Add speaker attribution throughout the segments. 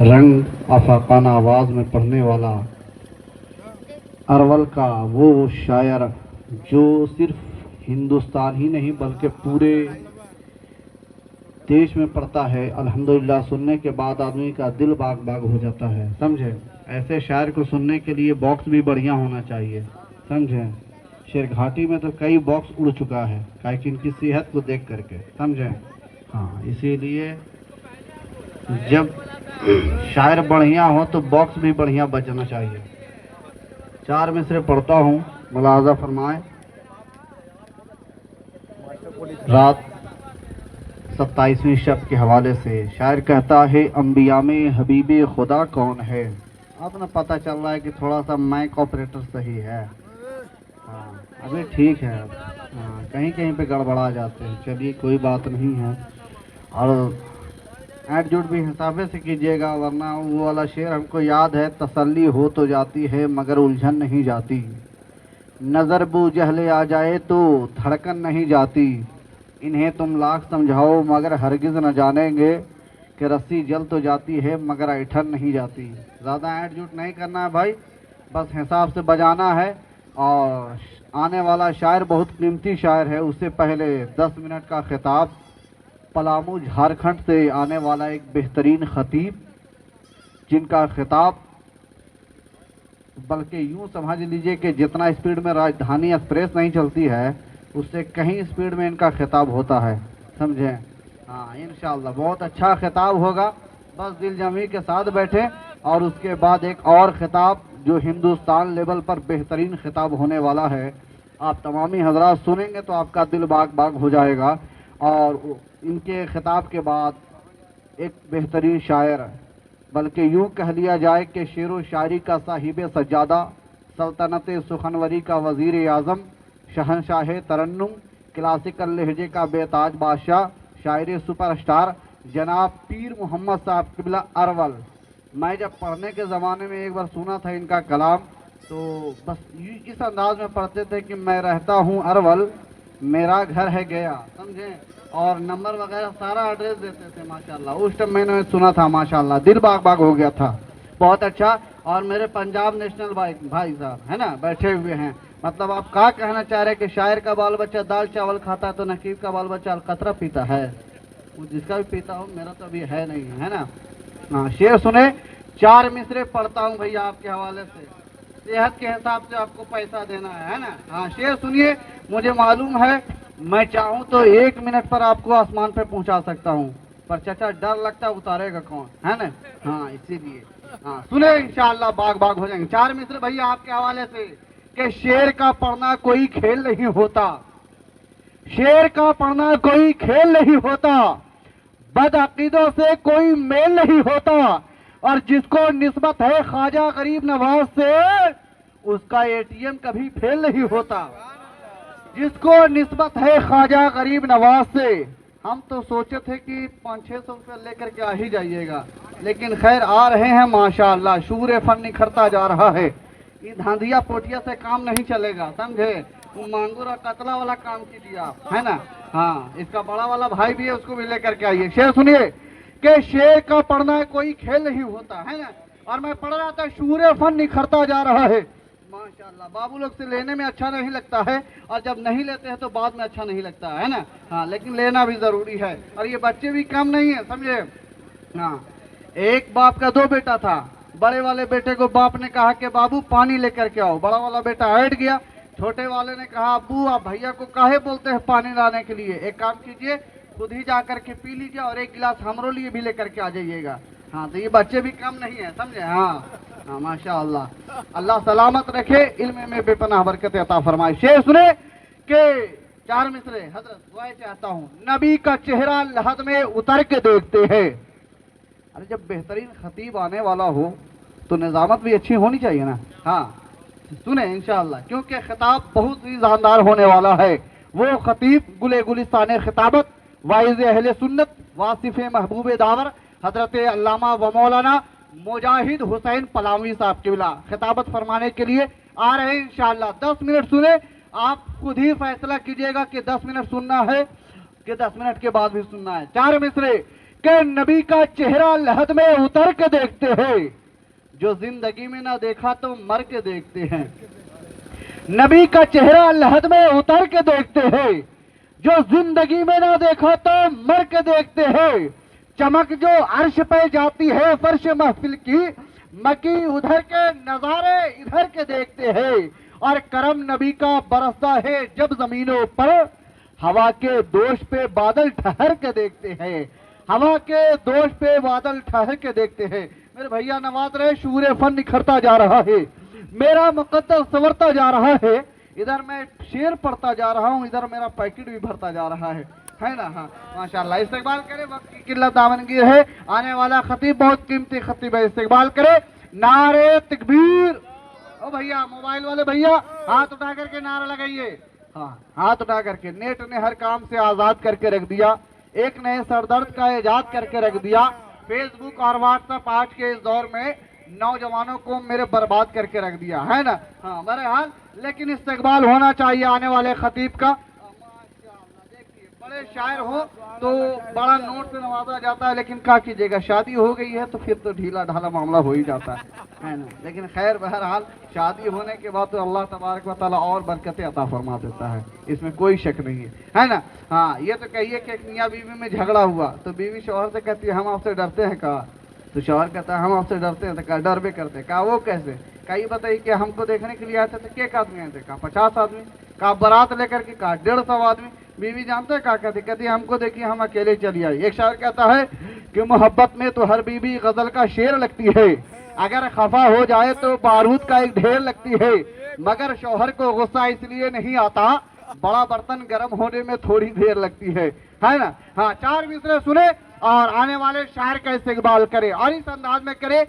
Speaker 1: رنگ افاقانہ آواز میں پڑھنے والا ارول کا وہ شاعر جو صرف ہندوستان ہی نہیں بلکہ پورے دیش میں پڑھتا ہے، الحمدللہ سننے کے بعد آدمی کا دل باغ باغ ہو جاتا ہے، سمجھے؟ ایسے شاعر کو سننے کے لیے باکس بھی بڑھیا ہونا چاہیے، سمجھے؟ شیر گھاٹی میں تو کئی باکس اڑ چکا ہے کہ ان کی صحت کو دیکھ کر کے، سمجھے؟ ہاں، اسی لیے جب شاعر بڑھیا ہو تو باکس بھی بڑھیا بجنا چاہیے۔ 4 مصرے پڑھتا ہوں، ملاحظہ فرمائیں۔ رات 27ویں شب کے حوالے سے شاعر کہتا ہے، انبیاء میں حبیب خدا کون ہے؟ اب نا پتہ چل رہا ہے کہ تھوڑا سا مائک آپریٹر صحیح ہے، ہاں ابھی ٹھیک ہے، ہاں کہیں کہیں پہ گڑبڑا جاتے ہیں، چلیے کوئی بات نہیں ہے۔ اور ایڈ جوٹ بھی حسابے سے کیجیے گا، ورنہ وہ والا شعر ہم کو یاد ہے، تسلی ہو تو جاتی ہے مگر الجھن نہیں جاتی، نظر بو جہلے آ جائے تو دھڑکن نہیں جاتی، انہیں تم لاکھ سمجھاؤ مگر ہرگز نہ جانیں گے کہ رسی جل تو جاتی ہے مگر ایٹھن نہیں جاتی۔ زیادہ ایڈ جوٹ نہیں کرنا ہے بھائی، بس حساب سے بجانا ہے۔ اور آنے والا شاعر بہت قیمتی شاعر ہے، اس سے پہلے 10 منٹ کا خطاب پلامو جھارکھنڈ سے آنے والا ایک بہترین خطیب، جن کا خطاب بلکہ یوں سمجھ لیجئے کہ جتنا اسپیڈ میں راجدھانی ایکسپریس نہیں چلتی ہے، اس سے کہیں اسپیڈ میں ان کا خطاب ہوتا ہے، سمجھیں؟ ہاں انشاءاللہ بہت اچھا خطاب ہوگا، بس دل جمعی کے ساتھ بیٹھیں۔ اور اس کے بعد ایک اور خطاب جو ہندوستان لیول پر بہترین خطاب ہونے والا ہے، آپ تمامی حضرات سنیں گے تو آپ کا دل باغ باغ ہو جائے گا۔ اور ان کے خطاب کے بعد ایک بہترین شاعر، بلکہ یوں کہہ لیا جائے کہ شعر و شاعری کا صاحب سجادہ، سلطنت سخنوری کا وزیر اعظم، شہنشاہ ترنم، کلاسیکل لہجے کا بے تاج بادشاہ، شاعر سپر اسٹار جناب پیر محمد صاحب قبلہ ارول۔ میں جب پڑھنے کے زمانے میں ایک بار سنا تھا ان کا کلام، تو بس اس انداز میں پڑھتے تھے کہ میں رہتا ہوں ارول، میرا گھر ہے گیا، سمجھیں؟ اور نمبر وغیرہ سارا ایڈریس دیتے تھے، ماشاءاللہ اس ٹائم میں نے سنا تھا، ماشاءاللہ دل باغ باغ ہو گیا تھا، بہت اچھا۔ اور میرے پنجاب نیشنل بھائی صاحب ہے نا بیٹھے ہوئے ہیں، مطلب آپ کیا کہنا چاہ رہے ہیں کہ شاعر کا بال بچہ دال چاول کھاتا ہے تو نقیب کا بال بچہ القطرہ پیتا ہے؟ وہ جس کا بھی پیتا ہو، میرا تو ابھی ہے نہیں، ہے نا؟ ہاں شعر سنے، 4 مصرے پڑھتا ہوں بھیا آپ کے حوالے سے، صحت کے حساب سے آپ کو پیسہ دینا ہے نا؟ ہاں شعر سنیے، مجھے معلوم ہے میں چاہوں تو 1 منٹ پر آپ کو آسمان پہ پہنچا سکتا ہوں، پر چچا ڈر لگتا اتارے گا کون، ہے نا؟ ہاں اسی لیے ہاں سنیں، انشاءاللہ باغ باغ ہو جائیں گے۔ 4 مصرے بھیا آپ کے حوالے سے کہ شعر کا پڑھنا کوئی کھیل نہیں ہوتا، شعر کا پڑھنا کوئی کھیل نہیں ہوتا، بد عقیدوں سے کوئی میل نہیں ہوتا، اور جس کو نسبت ہے خواجہ غریب نواز سے، اس کا اے ٹی ایم کبھی فیل نہیں ہوتا۔ جس کو نسبت ہے خواجہ غریب نواز سے، ہم تو سوچے تھے کہ 500-600 روپے لے کر کے آ ہی جائیے گا، لیکن خیر آ رہے ہیں ماشاءاللہ، شعور فن نکھرتا جا رہا ہے۔ یہ دھاندیا پوٹیا سے کام نہیں چلے گا، سمجھے؟ وہ مانگورا قتلہ والا کام کیجیے آپ، ہے نا؟ ہاں اس کا بڑا والا بھائی بھی ہے، اس کو بھی لے کر کے آئیے۔ شعر سنیے کہ شعر کا پڑھنا کوئی کھیل نہیں ہوتا، ہے نا؟ اور میں پڑھ رہا تھا شعور فن نکھرتا جا رہا ہے، ماشاءاللہ۔ بابو لوگ سے لینے میں اچھا نہیں لگتا ہے، اور جب نہیں لیتے ہیں تو بعد میں اچھا نہیں لگتا ہے نا؟ ہاں لیکن لینا بھی ضروری ہے، اور یہ بچے بھی کم نہیں ہیں، سمجھے؟ ہاں ایک باپ کا 2 بیٹا تھا، بڑے والے بیٹے کو باپ نے کہا کہ بابو پانی لے کر کے آؤ، بڑا والا بیٹا ہٹ گیا، چھوٹے والے نے کہا ابو آپ بھیا کو کاہے بولتے ہیں پانی لانے کے لیے، ایک کام کیجئے خود ہی جا کر کے پی لیجئے اور 1 گلاس ہمرو لیے بھی لے کر کے آ جائیے گا۔ ہاں تو یہ بچے بھی کم نہیں ہیں، سمجھے؟ ہاں ہاں ماشاءاللہ، اللہ سلامت رکھے، علم میں بے پناہ برکت عطا فرمائے۔ شعر سنے کہ 4 مصرے، حضرت دعائیں چاہتا ہوں، نبی کا چہرہ لحد میں اتر کے دیکھتے ہیں۔ ارے جب بہترین خطیب آنے والا ہو تو نظامت بھی اچھی ہونی چاہیے نا؟ ہاں سنیں انشاءاللہ، کیونکہ خطاب بہت ہی جاندار ہونے والا ہے۔ وہ خطیب گلے گلستان خطابت، واعظ اہل سنت، واصف محبوب داور، حضرت علامہ و مولانا مجاہد حسین پلاوی صاحب قبلہ خطابت فرمانے کے لیے آ رہے ہیں انشاءاللہ۔ 10 منٹ سنیں، آپ خود ہی فیصلہ کیجئے گا کہ 10 منٹ سننا ہے کہ 10 منٹ کے بعد بھی سننا ہے۔ 4 مصرے کہ نبی کا چہرہ لحد میں اتر کے دیکھتے ہیں، جو زندگی میں نہ دیکھا تو مر کے دیکھتے ہیں۔ نبی کا چہرہ لحد میں اتر کے دیکھتے ہیں، جو زندگی میں نہ دیکھا تو مر کے دیکھتے ہیں۔ چمک جو عرش پہ جاتی ہے فرش محفل کی، مکی ادھر کے نظارے ادھر کے دیکھتے ہیں۔ اور کرم نبی کا برستا ہے جب زمینوں پر، ہوا کے دوش پہ بادل ٹھہر کے دیکھتے ہیں، ہوا کے دوش پہ بادل ٹھہر کے دیکھتے ہیں۔ میرے بھیا نواز رہے، شعور فن نکھرتا جا رہا ہے، میرا مقدس سنورتا جا رہا ہے، ادھر میں شعر پڑھتا جا رہا ہوں، ادھر میرا پیکٹ بھی بھرتا جا رہا ہے نا؟ ہاں ماشاءاللہ۔ استقبال کرے، وقت کی قلت دامنگیر ہے، آنے والا خطیب بہت قیمتی خطیب ہے، استقبال کرے۔ نعرہ تکبیر! او بھیا موبائل والے بھیا ہاتھ اٹھا کر کے نعرہ لگائیے، ہاں ہاتھ اٹھا کر کے۔ نیٹ نے ہر کام سے آزاد کر کے رکھ دیا، ایک نئے سردرد کا ایجاد کر کے رکھ دیا۔ فیس بک اور واٹس ایپ آج کے اس دور میں نوجوانوں کو میرے برباد کر کے رکھ دیا ہے نا؟ ہاں بہرحال، لیکن استقبال ہونا چاہیے آنے والے خطیب کا۔ دیکھیے بڑے شاعر ہو تو بڑا نوٹ سے نوازا جاتا ہے، لیکن کیا کیجیے گا، شادی ہو گئی ہے تو پھر تو ڈھیلا ڈھالا معاملہ ہو ہی جاتا ہے نا؟ لیکن خیر بہرحال، شادی ہونے کے بعد تو اللہ تبارک و تعالیٰ اور برکتیں عطا فرما دیتا ہے، اس میں کوئی شک نہیں ہے نا؟ ہاں یہ تو کہیے کہ ایک میاں بیوی میں جھگڑا ہوا تو بیوی شوہر سے کہتی ہے ہم آپ سے ڈرتے ہیں، کہا تو شوہر کہتا ہے ہم آپ سے ڈرتے ہیں، تو کہا ڈر بھی کرتے، کہا وہ کیسے؟ کہا یہ بتائیے کہ ہم کو دیکھنے کے لیے آئے تھے تو ایک آدمی آئے تھے، کہا 50 آدمی، کہا برات لے کر کے، کہا 150 آدمی۔ بیوی جانتے ہیں کہا کہتی ہم کو دیکھیے ہم اکیلے چلی آئی۔ ایک شاعر کہتا ہے کہ محبت میں تو ہر بیوی غزل کا شعر لگتی ہے، اگر خفا ہو جائے تو بارود کا ایک ڈھیر لگتی ہے، مگر شوہر کو غصہ اس لیے نہیں آتا، بڑا برتن گرم ہونے میں تھوڑی دیر لگتی ہے نا؟ ہاں 4 مصرے سنے اور آنے والے شاعر کا استقبال کرے، اور اس انداز میں کرے،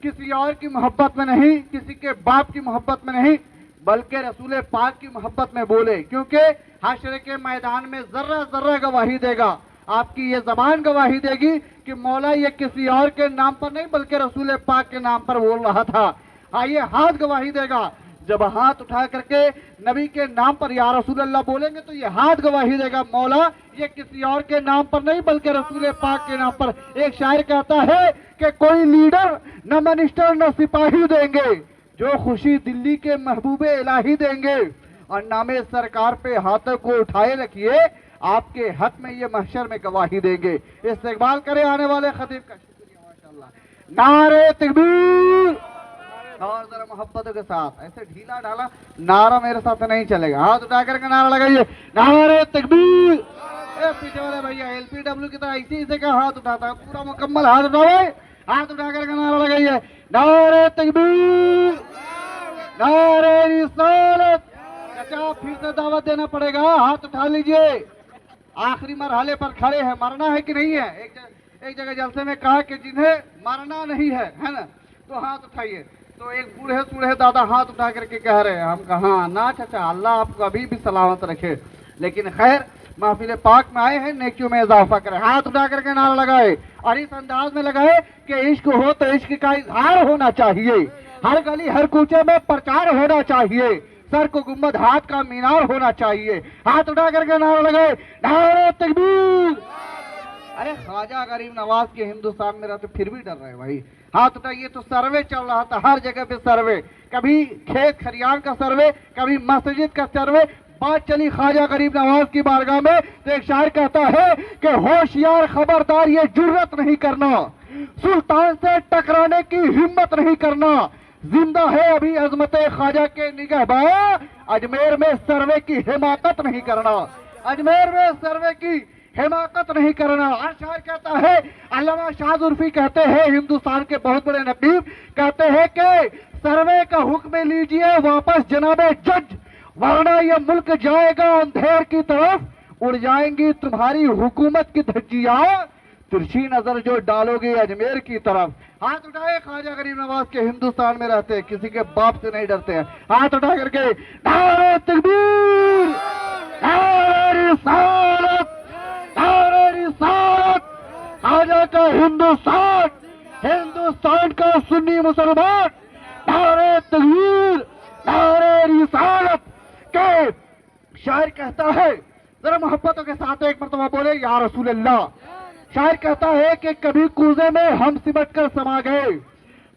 Speaker 1: کسی اور کی محبت میں نہیں، کسی کے باپ کی محبت میں نہیں، بلکہ رسول پاک کی محبت میں بولے، کیونکہ حشر کے میدان میں ذرہ ذرہ گواہی دے گا، آپ کی یہ زبان گواہی دے گی کہ مولا یہ کسی اور کے نام پر نہیں بلکہ رسول پاک کے نام پر بول رہا تھا۔ ہاں یہ ہاتھ گواہی دے گا، جب ہاتھ اٹھا کر کے نبی کے نام پر یا رسول اللہ بولیں گے تو یہ ہاتھ گواہی دے گا مولا یہ کسی اور کے نام پر نہیں بلکہ رسول پاک کے نام پر۔ ایک شاعر کہتا ہے کہ کوئی لیڈر نہ منسٹر نہ سپاہی دیں گے، جو خوشی دلی کے محبوب الہی دیں گے، اور نام سرکار پہ ہاتھوں کو اٹھائے رکھیے، آپ کے حق میں یہ محشر میں گواہی دیں گے۔ استقبال کرے آنے والے خطیب کا، شکریہ ماشاءاللہ۔ نعرہ تکبیر! اور ذرا محبتوں کے ساتھ، ایسے ڈھیلا ڈھالا نعرہ میرے ساتھ نہیں چلے گا، ہاتھ اٹھا کر کے نعرہ لگائیے، نعرہ تکبیر! پیچھے والے بھیا ایل پی ڈبلیو کی طرح اسی کا ہاتھ اٹھاتا ہے، پورا مکمل ہاتھ اٹھاؤ، ہاتھ اٹھا کر کے نعرہ لگائیے، نعرہ تکبیر! نعرہ رسالت! چچا پھر سے دعوت دینا پڑے گا، ہاتھ اٹھا لیجئے، آخری مرحلے پر کھڑے ہیں، مرنا ہے کہ نہیں ہے؟ ایک جگہ جلسے میں کہا کہ جنہیں مرنا نہیں ہے نا تو ہاتھ اٹھائیے، تو ایک بوڑھے سوڑھے دادا ہاتھ اٹھا کر کے کہہ رہے ہیں، ہم کہاں نا چچا، اللہ آپ کو ابھی بھی سلامت رکھے، لیکن خیر محفل پاک میں آئے ہیں، نیکیوں میں اضافہ کرے، ہاتھ اٹھا کر کے نعرہ لگائے، اور اس انداز میں لگائے کہ عشق ہو تو عشق کا اظہار ہونا چاہیے، ہر گلی ہر کوچے میں پرچار ہونا چاہیے، سر کو گنبد ہاتھ کا مینار ہونا چاہیے، ہاتھ اٹھا کر کے نعرہ لگائے، نعرہ تکبیر! ارے خواجہ غریب نواز کے ہندوستان میں رہتے پھر بھی ڈر رہے بھائی، ہاتھ اٹھائیے۔ تو سروے چل رہا تھا ہر جگہ پہ، سروے، کبھی کھیت کھریان کا سروے، کبھی مسجد کا سروے، بات چلی خواجہ غریب نواز کی بارگاہ میں تو ایک شاعر کہتا ہے کہ ہوشیار خبردار یہ جرت نہیں کرنا، سلطان سے ٹکرانے کی ہمت نہیں کرنا، زندہ ہے ابھی عظمت خواجہ کے نگہباں، اجمیر میں سروے کی حماقت نہیں کرنا، اجمیر میں سروے کی حماقت نہیں کرنا۔ اور شاعر کہتا ہے، علامہ شاہ زلفی کہتے ہیں، ہندوستان کے بہت بڑے نقیب کہتے ہیں کہ سروے کا حکم لیجئے واپس جناب جج، ورنہ یہ ملک جائے گا اندھیر کی طرف، اڑ جائیں گی تمہاری حکومت کی دھجیاں، ترچھی نظر جو ڈالو گے اجمیر کی طرف۔ ہاتھ اٹھائے، خواجہ غریب نواز کے ہندوستان میں رہتے ہیں، کسی کے باپ سے نہیں ڈرتے ہیں، ہاتھ اٹھا کر کے نعرہ تکبیر! نعرہ رسالت! نعرہ رسالت! خواجہ کا ہندوستان، ہندوستان کا سنی مسلمان، نعرہ تکبیر! نعرہ رسالت! کہ شاعر کہتا ہے، ذرا محبتوں کے ساتھ ایک مرتبہ بولے، یا رسول اللہ! شاعر کہتا ہے کہ کبھی کوزے میں ہم سمٹ کر سما گئے،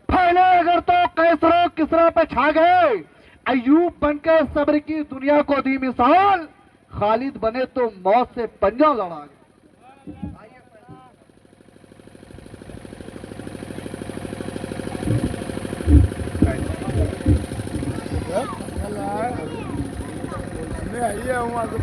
Speaker 1: پھیلے اگر تو کیسر و کسرا پہ چھا گئے، ایوب بن کے صبر کی دنیا کو دی مثال، خالد بنے تو موت سے پنجہ لڑا گئے۔
Speaker 2: میں آئیے ہوں